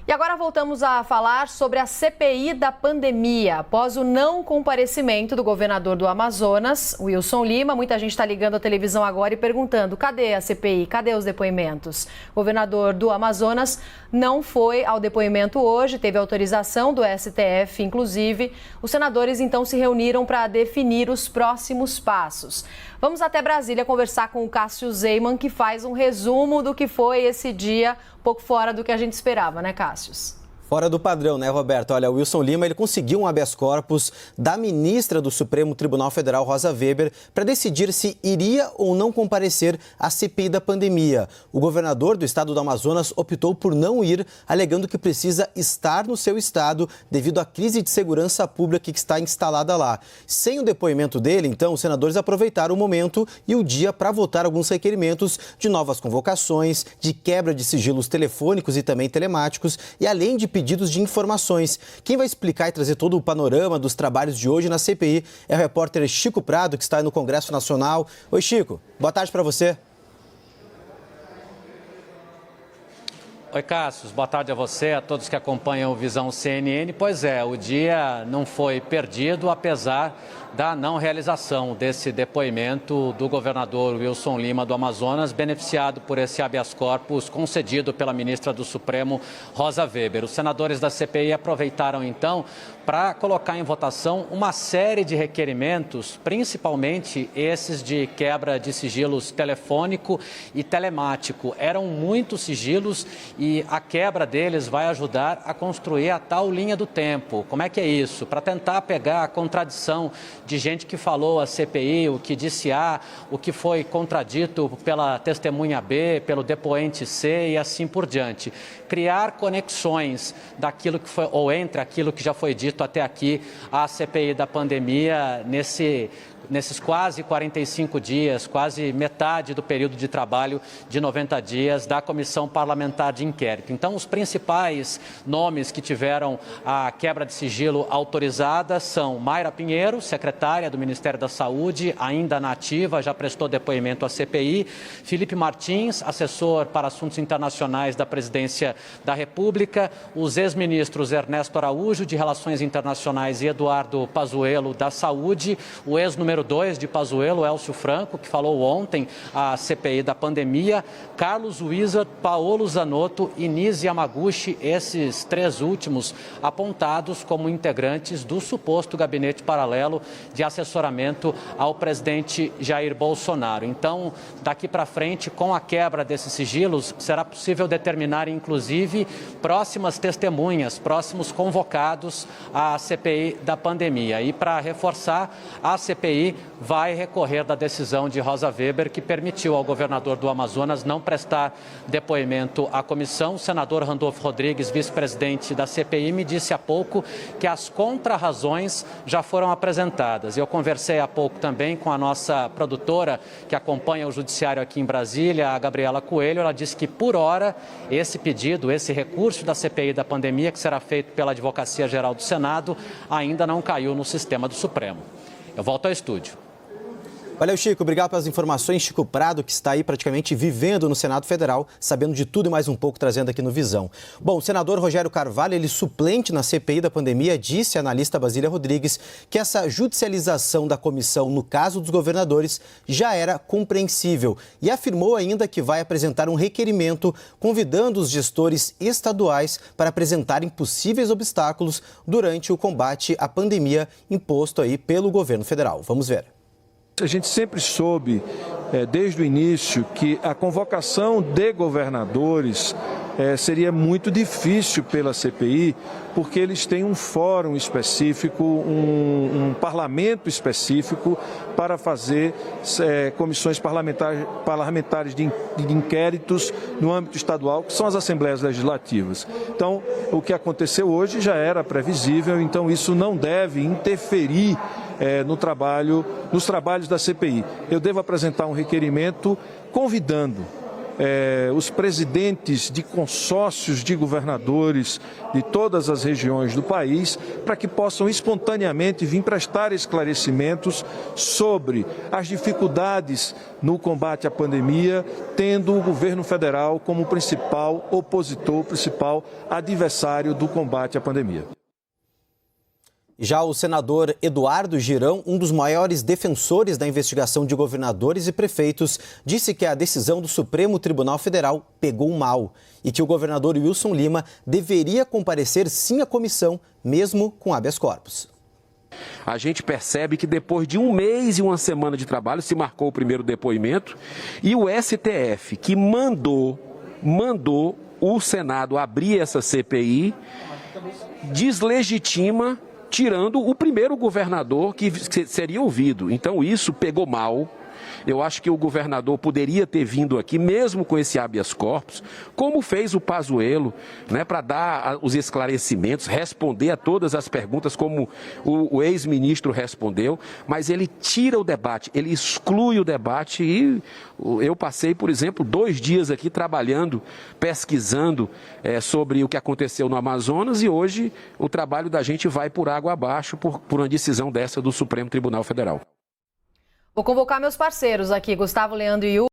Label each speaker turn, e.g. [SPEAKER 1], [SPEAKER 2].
[SPEAKER 1] E agora voltamos a falar sobre a CPI da pandemia. Após o não comparecimento do governador do Amazonas, Wilson Lima, muita gente está ligando a televisão agora e perguntando: cadê a CPI? Cadê os depoimentos? O governador do Amazonas não foi ao depoimento hoje, teve autorização do STF, inclusive. Os senadores então se reuniram para definir os próximos passos. Vamos até Brasília conversar com o Cássio Zeyman, que faz um resumo do que foi esse dia, um pouco fora do que a gente esperava, né, Cássio?
[SPEAKER 2] Fora do padrão, né, Roberto? Olha, o Wilson Lima, ele conseguiu um habeas corpus da ministra do Supremo Tribunal Federal, Rosa Weber, para decidir se iria ou não comparecer à CPI da pandemia. O governador do estado do Amazonas optou por não ir, alegando que precisa estar no seu estado devido à crise de segurança pública que está instalada lá. Sem o depoimento dele, então, os senadores aproveitaram o momento e o dia para votar alguns requerimentos de novas convocações, de quebra de sigilos telefônicos e também telemáticos, e além de pedidos de informações. Quem vai explicar e trazer todo o panorama dos trabalhos de hoje na CPI é o repórter Chico Prado, que está no Congresso Nacional. Oi, Chico. Boa tarde para você.
[SPEAKER 3] Oi, Cássio. Boa tarde a você, a todos que acompanham o Visão CNN. Pois é, o dia não foi perdido, apesar da não realização desse depoimento do governador Wilson Lima do Amazonas, beneficiado por esse habeas corpus concedido pela ministra do Supremo, Rosa Weber. Os senadores da CPI aproveitaram, então, para colocar em votação uma série de requerimentos, principalmente esses de quebra de sigilos telefônico e telemático. Eram muitos sigilos e a quebra deles vai ajudar a construir a tal linha do tempo. Como é que é isso? Para tentar pegar a contradição de gente que falou a CPI, o que disse A, o que foi contradito pela testemunha B, pelo depoente C e assim por diante. Criar conexões daquilo que foi, ou entre aquilo que já foi dito até aqui, a CPI da pandemia, nesses quase 45 dias, quase metade do período de trabalho de 90 dias da Comissão Parlamentar de Inquérito. Então, os principais nomes que tiveram a quebra de sigilo autorizada são Mayra Pinheiro, secretária do Ministério da Saúde, ainda na ativa, já prestou depoimento à CPI, Felipe Martins, assessor para assuntos internacionais da Presidência da República, os ex-ministros Ernesto Araújo, de Relações Internacionais, e Eduardo Pazuello, da Saúde, o ex-número 2 de Pazuello, Elcio Franco, que falou ontem à CPI da pandemia, Carlos Wizard, Paolo Zanotto e Nise Yamaguchi, esses três últimos apontados como integrantes do suposto gabinete paralelo de assessoramento ao presidente Jair Bolsonaro. Então, daqui para frente, com a quebra desses sigilos, será possível determinar, inclusive, próximas testemunhas, próximos convocados à CPI da pandemia. E para reforçar, a CPI vai recorrer da decisão de Rosa Weber, que permitiu ao governador do Amazonas não prestar depoimento à comissão. O senador Randolfo Rodrigues, vice-presidente da CPI, me disse há pouco que as contrarrazões já foram apresentadas. Eu conversei há pouco também com a nossa produtora, que acompanha o judiciário aqui em Brasília, a Gabriela Coelho. Ela disse que, por hora, esse pedido, esse recurso da CPI da pandemia, que será feito pela Advocacia Geral do Senado, ainda não caiu no sistema do Supremo. Eu volto ao estúdio.
[SPEAKER 2] Valeu, Chico. Obrigado pelas informações. Chico Prado, que está aí praticamente vivendo no Senado Federal, sabendo de tudo e mais um pouco, trazendo aqui no Visão. Bom, o senador Rogério Carvalho, ele suplente na CPI da pandemia, disse à analista Basília Rodrigues que essa judicialização da comissão no caso dos governadores já era compreensível e afirmou ainda que vai apresentar um requerimento convidando os gestores estaduais para apresentarem possíveis obstáculos durante o combate à pandemia imposto aí pelo governo federal. Vamos ver.
[SPEAKER 4] A gente sempre soube, desde o início, que a convocação de governadores seria muito difícil pela CPI, porque eles têm um fórum específico, um parlamento específico para fazer comissões parlamentares de inquéritos no âmbito estadual, que são as assembleias legislativas. Então, o que aconteceu hoje já era previsível, então isso não deve interferir nos trabalhos da CPI. Eu devo apresentar um requerimento convidando os presidentes de consórcios de governadores de todas as regiões do país, para que possam espontaneamente vir prestar esclarecimentos sobre as dificuldades no combate à pandemia, tendo o governo federal como principal opositor, principal adversário do combate à pandemia.
[SPEAKER 2] Já o senador Eduardo Girão, um dos maiores defensores da investigação de governadores e prefeitos, disse que a decisão do Supremo Tribunal Federal pegou mal e que o governador Wilson Lima deveria comparecer sim à comissão, mesmo com habeas corpus.
[SPEAKER 5] A gente percebe que depois de 1 mês e 1 semana de trabalho se marcou o primeiro depoimento e o STF, que mandou o Senado abrir essa CPI, deslegitima, tirando o primeiro governador que seria ouvido. Então isso pegou mal. Eu acho que o governador poderia ter vindo aqui, mesmo com esse habeas corpus, como fez o Pazuello, né, para dar os esclarecimentos, responder a todas as perguntas, como o ex-ministro respondeu, mas ele tira o debate, ele exclui o debate e eu passei, por exemplo, 2 dias aqui trabalhando, pesquisando sobre o que aconteceu no Amazonas e hoje o trabalho da gente vai por água abaixo por uma decisão dessa do Supremo Tribunal Federal.
[SPEAKER 1] Vou convocar meus parceiros aqui, Gustavo, Leandro e Hugo.